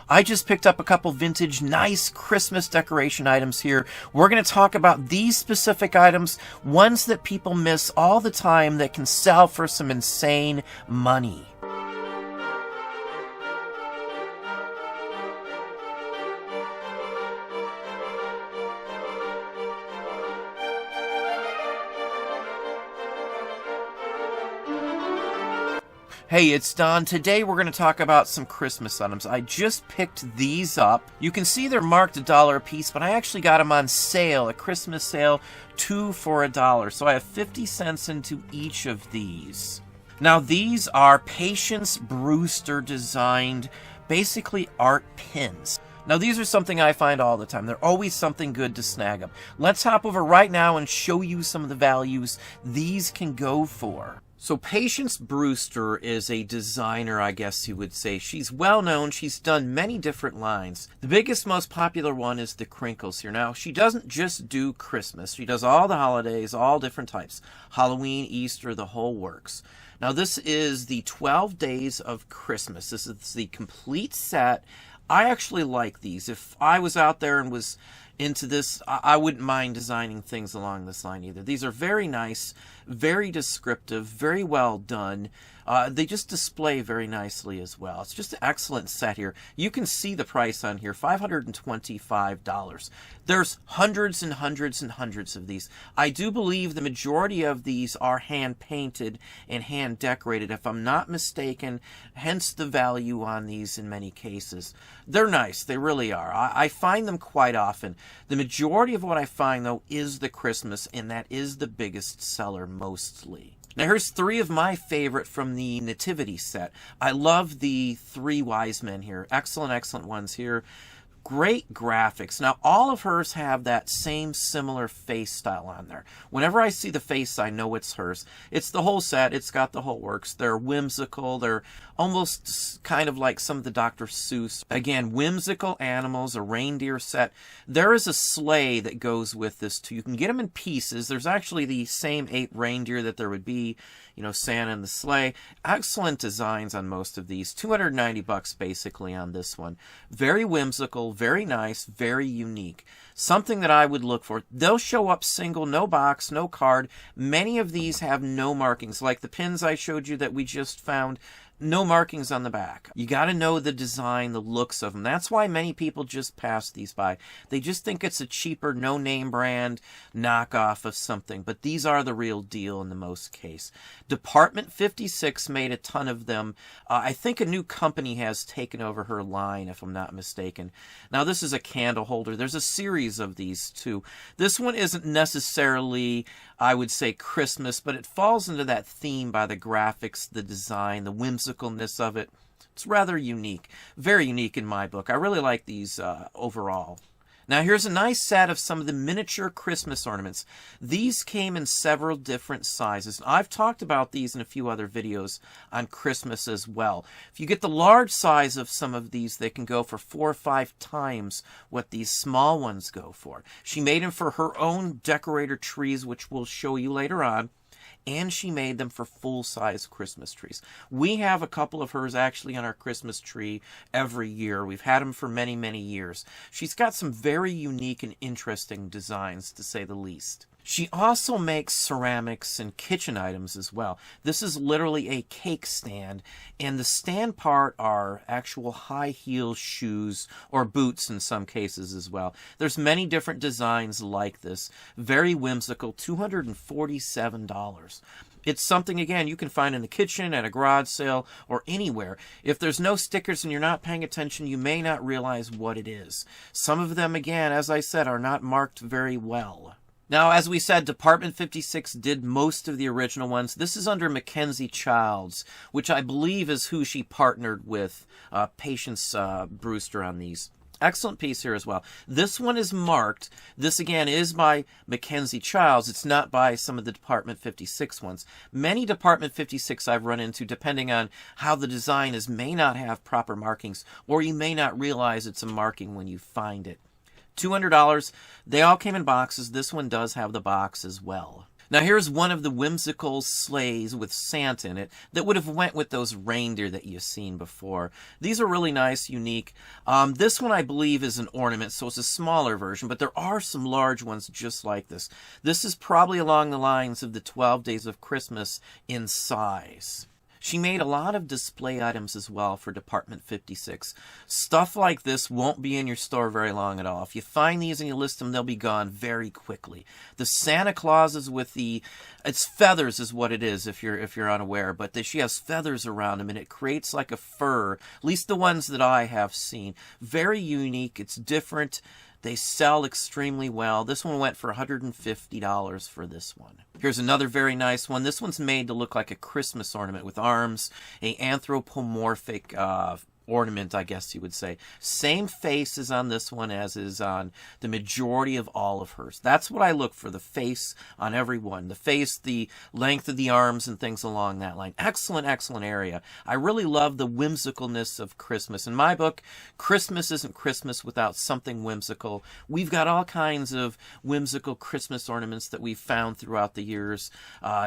I just picked up a couple vintage, nice Christmas decoration items here. We're going to talk about these specific items, ones that people miss all the time that can sell for some insane money. Hey, it's Don. Today we're going to talk about some Christmas items. I just picked these up. You can see they're marked $1 a piece, but I actually got them on sale, a Christmas sale, 2 for $1. So I have 50 cents into each of these. Now these are Patience Brewster designed, basically art pins. Now these are something I find all the time. They're always something good to snag up. Let's hop over right now and show you some of the values these can go for. So Patience Brewster is a designer, I guess you would say. She's well known. She's done many different lines. The biggest, most popular one is the crinkles here. Now, she doesn't just do Christmas. She does all the holidays, all different types. Halloween, Easter, the whole works. Now, this is the 12 Days of Christmas. This is the complete set. I actually like these. If I was out there and was into this, I wouldn't mind designing things along this line either. These are very nice, very descriptive, very well done. They just display very nicely as well. It's just an excellent set here. You can see the price on here, $525. There's hundreds and hundreds and hundreds of these. I do believe the majority of these are hand painted and hand decorated, if I'm not mistaken, hence the value on these in many cases. They're nice, they really are. I find them quite often. The majority of what I find, though, is the Christmas, and that is the biggest seller mostly. Now here's 3 of my favorite from the Nativity set. I love the 3 wise men here. Excellent, excellent ones here. Great graphics. Now, all of hers have that same similar face style on there. Whenever I see the face, I know it's hers. It's the whole set. It's got the whole works. They're whimsical. They're almost kind of like some of the Dr. Seuss. Again, whimsical animals, a reindeer set. There is a sleigh that goes with this too. You can get them in pieces. There's actually the same 8 reindeer that there would be, you know, Santa and the sleigh. Excellent designs on most of these. $290 basically on this one. Very whimsical, very nice, very unique. Something that I would look for. They'll show up single, no box, no card. Many of these have no markings, like the pins I showed you that we just found. No markings on the back. You got to know the design, the looks of them. That's why many people just pass these by. They just think it's a cheaper, no-name brand knockoff of something. But these are the real deal in the most case. Department 56 made a ton of them. I think a new company has taken over her line, if I'm not mistaken. Now, this is a candle holder. There's a series of these, too. This one isn't necessarily, I would say, Christmas, but it falls into that theme by the graphics, the design, the whimsicalness of it. It's rather unique. Very unique in my book. I really like these overall. Now here's a nice set of some of the miniature Christmas ornaments. These came in several different sizes. I've talked about these in a few other videos on Christmas as well. If you get the large size of some of these, they can go for 4 or 5 times what these small ones go for. She made them for her own decorator trees, which we'll show you later on. And she made them for full-size Christmas trees. We have a couple of hers actually on our Christmas tree every year. We've had them for many, many years. She's got some very unique and interesting designs, to say the least. She also makes ceramics and kitchen items as well. This is literally a cake stand, and the stand part are actual high heel shoes or boots in some cases as well. There's many different designs like this. Very whimsical, $247. It's something, again, you can find in the kitchen, at a garage sale, or anywhere. If there's no stickers and you're not paying attention, you may not realize what it is. Some of them, again, as I said, are not marked very well. Now, as we said, Department 56 did most of the original ones. This is under Mackenzie Childs, which I believe is who she partnered with, Patience Brewster on these. Excellent piece here as well. This one is marked. This, again, is by Mackenzie Childs. It's not by some of the Department 56 ones. Many Department 56 I've run into, depending on how the design is, may not have proper markings, or you may not realize it's a marking when you find it. $200. They all came in boxes. This one does have the box as well. Now here's one of the whimsical sleighs with Santa in it that would have went with those reindeer that you've seen before. These are really nice, unique. This one I believe is an ornament, so it's a smaller version, but there are some large ones just like this. This is probably along the lines of the 12 Days of Christmas in size. She made a lot of display items as well for Department 56. Stuff like this won't be in your store very long at all. If you find these and you list them, they'll be gone very quickly. The Santa Clauses with the, it's feathers is what it is if you're unaware, but she has feathers around them and it creates like a fur, at least the ones that I have seen. Very unique, it's different. They sell extremely well. This one went for $150 for this one. Here's another very nice one. This one's made to look like a Christmas ornament with arms, a anthropomorphic ornament, I guess you would say. Same face as on this one as is on the majority of all of hers. That's what I look for, the face on every one. The face, the length of the arms, and things along that line. Excellent, excellent area. I really love the whimsicalness of Christmas. In my book, Christmas isn't Christmas without something whimsical. We've got all kinds of whimsical Christmas ornaments that we've found throughout the years.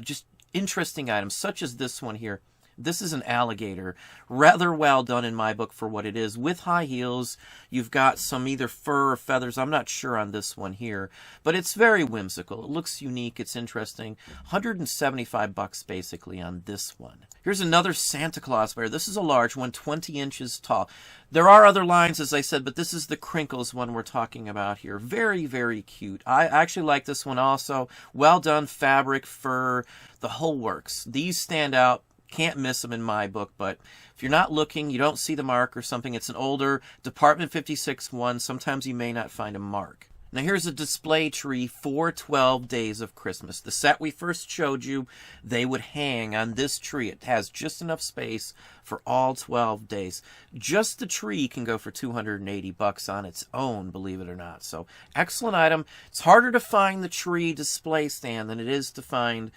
Just interesting items, such as this one here. This is an alligator, rather well done in my book for what it is. With high heels, you've got some either fur or feathers. I'm not sure on this one here, but it's very whimsical. It looks unique. It's interesting. $175 basically on this one. Here's another Santa Claus bear. This is a large one, 20 inches tall. There are other lines, as I said, but this is the crinkles one we're talking about here. Very, very cute. I actually like this one also. Well done, fabric, fur, the whole works. These stand out. Can't miss them in my book, but if you're not looking, you don't see the mark or something, it's an older Department 56 one. Sometimes you may not find a mark. Now here's a display tree for 12 Days of Christmas. The set we first showed you, they would hang on this tree. It has just enough space for all 12 days. Just the tree can go for $280 on its own, believe it or not. So excellent item. It's harder to find the tree display stand than it is to find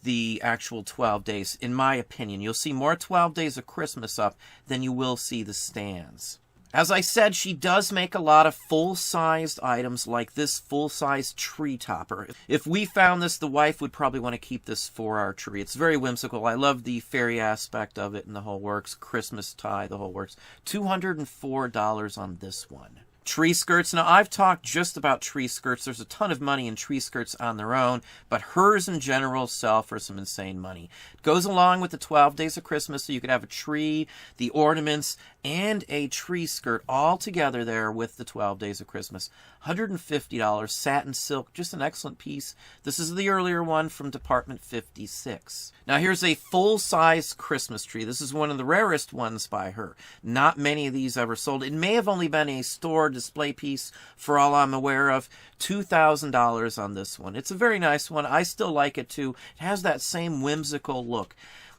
the actual 12 days, in my opinion. You'll see more 12 Days of Christmas up than you will see the stands. As I said, she does make a lot of full-sized items like this full-sized tree topper. If we found this, the wife would probably want to keep this for our tree. It's very whimsical. I love the fairy aspect of it and the whole works. Christmas tie, the whole works. $204 on this one. Tree skirts. Now, I've talked just about tree skirts. There's a ton of money in tree skirts on their own, but hers in general sell for some insane money. It goes along with the 12 Days of Christmas, so you could have a tree, the ornaments, and a tree skirt all together there with the 12 Days of Christmas. $150, satin silk, just an excellent piece. This is the earlier one from Department 56. Now here's a full-size Christmas tree. This is one of the rarest ones by her. Not many of these ever sold. It may have only been a store display piece for all I'm aware of. $2,000 on this one. It's a very nice one. I still like it too. It has that same whimsical look.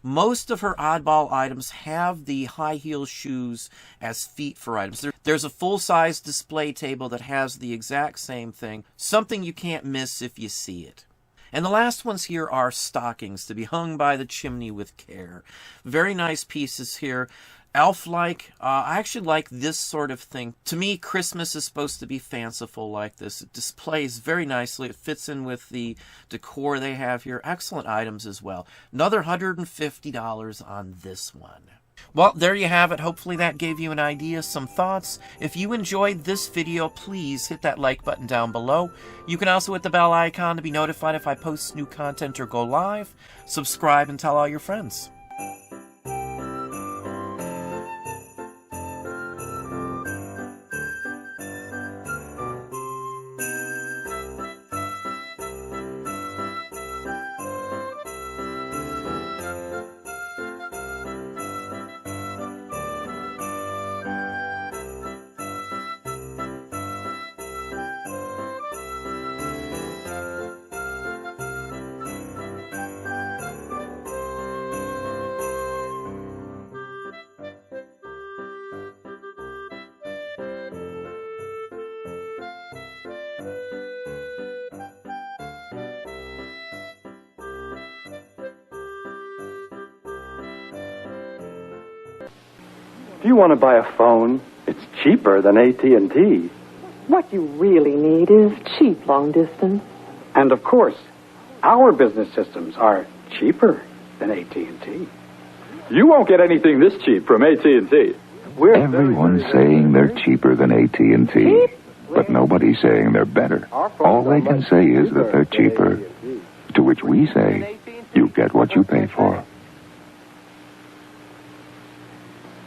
Most of her oddball items have the high heel shoes as feet for items. There's a full-size display table that has the exact same thing. Something you can't miss if you see it. And the last ones here are stockings to be hung by the chimney with care. Very nice pieces here. Elf-like. I actually like this sort of thing. To me, Christmas is supposed to be fanciful like this. It displays very nicely. It fits in with the decor they have here. Excellent items as well. Another $150 on this one. Well, there you have it. Hopefully that gave you an idea, some thoughts. If you enjoyed this video, please hit that like button down below. You can also hit the bell icon to be notified if I post new content or go live. Subscribe and tell all your friends. If you want to buy a phone, it's cheaper than AT&T. What you really need is cheap long distance. And of course, our business systems are cheaper than AT&T. You won't get anything this cheap from AT&T. Everyone's saying they're cheaper than AT&T, but nobody's saying they're better. All they can say is that they're cheaper, to which we say, you get what you pay for.